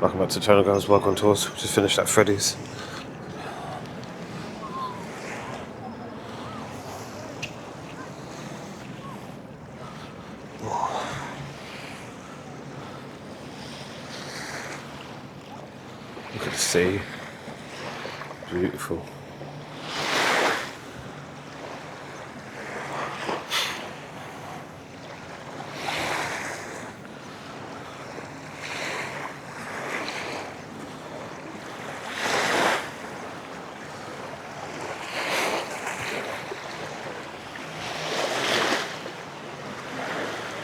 Welcome back to Channel Guys, Zakynthos. We just finished at Freddy's. Look at the sea. Beautiful.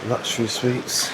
Luxury suites.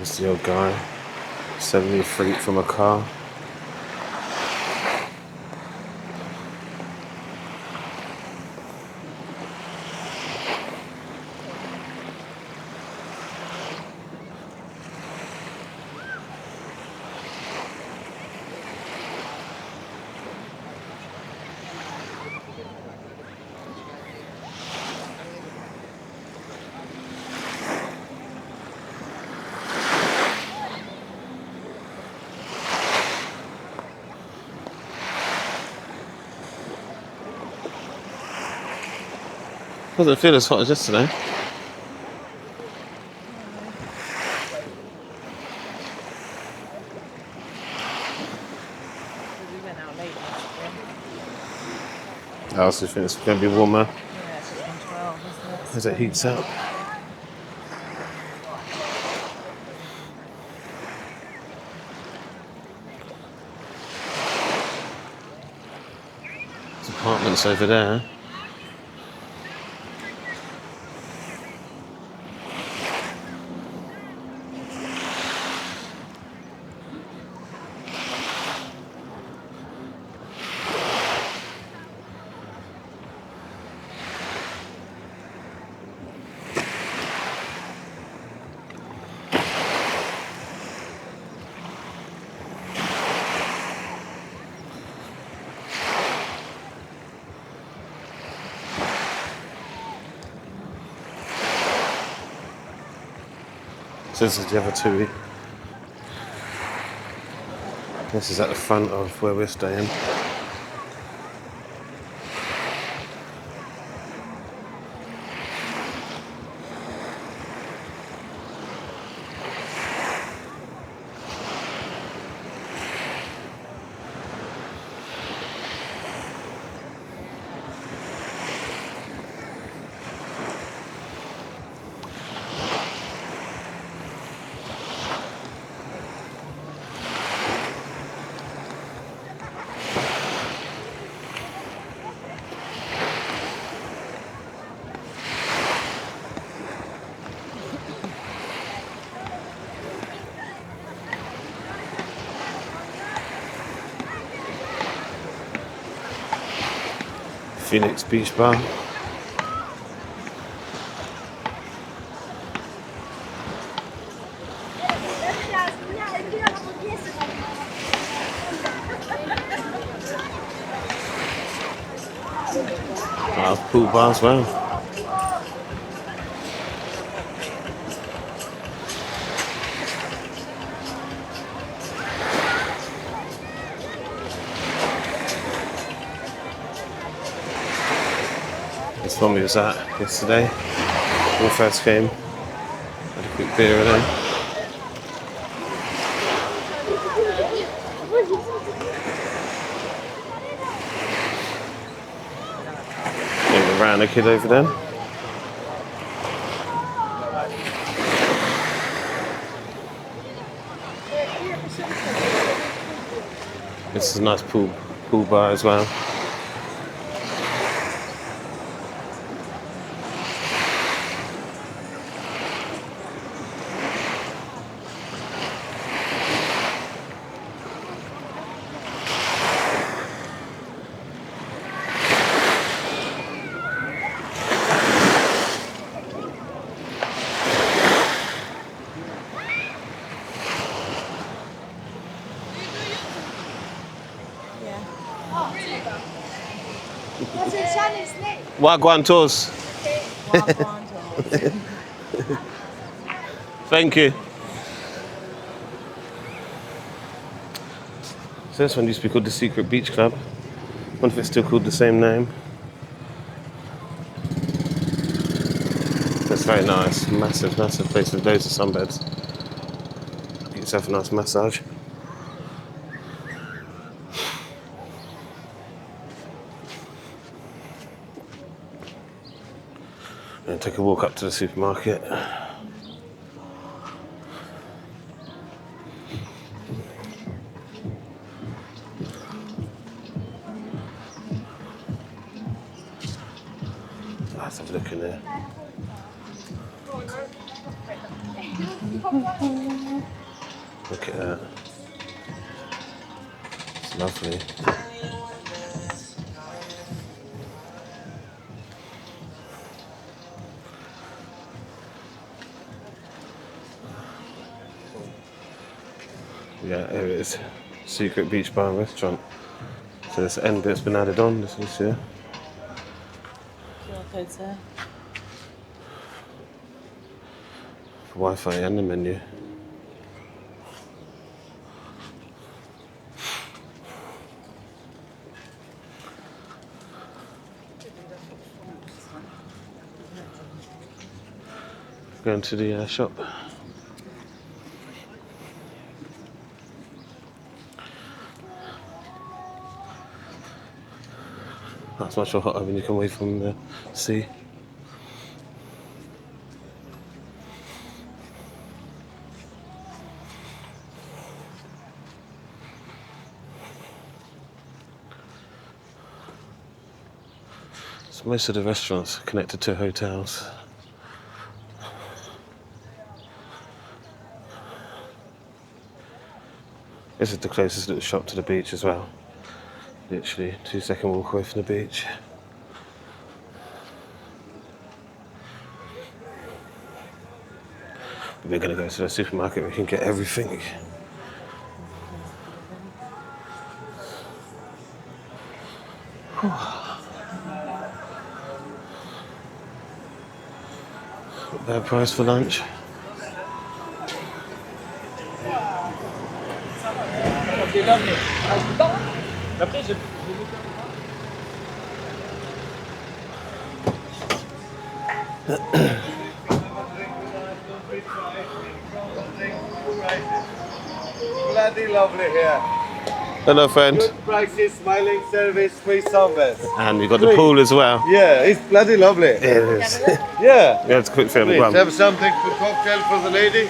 There's the old guy selling me fruit from a car. Doesn't feel as hot as yesterday. We went out late yesterday. I also think it's going to be warmer Yeah, it's just been 12, isn't it? as it heats up. There's apartments over there. So this is the other two. This is at the front of where we're staying. Phoenix Beach Bar. Pool bar as well. This one we was at yesterday when we first came. Had a quick beer with them. around a kid over there. This is a nice pool bar as well. Zakynthos. Thank you. So this one used to be called the Secret Beach Club. I wonder if it's still called the same name. That's very nice. Massive, massive place with loads of sunbeds. Get yourself a nice massage. And take a walk up to the supermarket. Let's have a look in there. Look at that. It's lovely. Yeah, here it is. Secret Beach Bar and Restaurant. So this end bit's been added on, this is here. QR code's there. Wi-Fi and the menu. Going to the shop. That's much more hotter when you come away from the sea. So most of the restaurants are connected to hotels. This is the closest little shop to the beach as well. Literally 2-second walk away from the beach. But we're going to go to the supermarket, we can get everything. Not bad price for lunch. Bloody lovely here. Hello, friend. Good prices, smiling service, free service. And we've got the pool as well. Yeah, it's bloody lovely. It is. Yeah. Yeah, it's a quick film. Please Go on. have something for cocktail for the lady.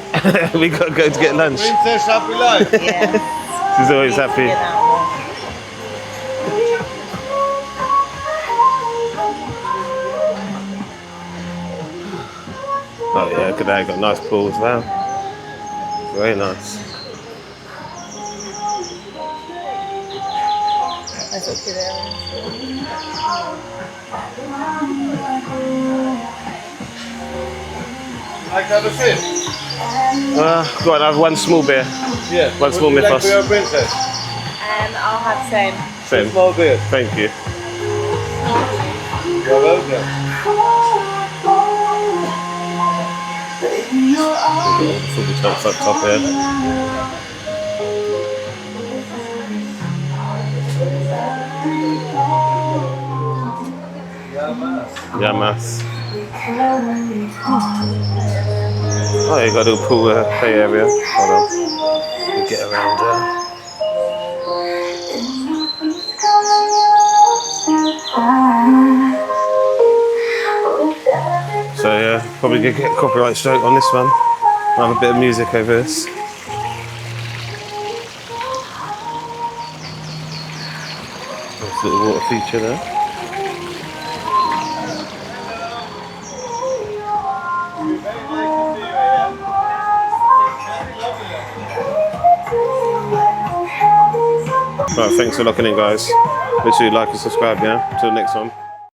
We got to go to get lunch. Princess happy life. Yeah. She's always happy. Get out Oh yeah, look at that. Got a nice pool as well. Very nice. That's a good area. Like have a sip? Go on, I have one small beer. Yeah. One small Would you like mythos. for your princess? And I'll have same. Same. Small beer. Thank you. You're welcome. Full the top up top here. Yamas. Oh, you got a little pool play area. Hold on. We get around there. Probably gonna get copyright strike on this one. I'll have a bit of music over this. Nice little water feature there. Right, thanks for locking in, guys. Make sure you like and subscribe, yeah? Till the next one.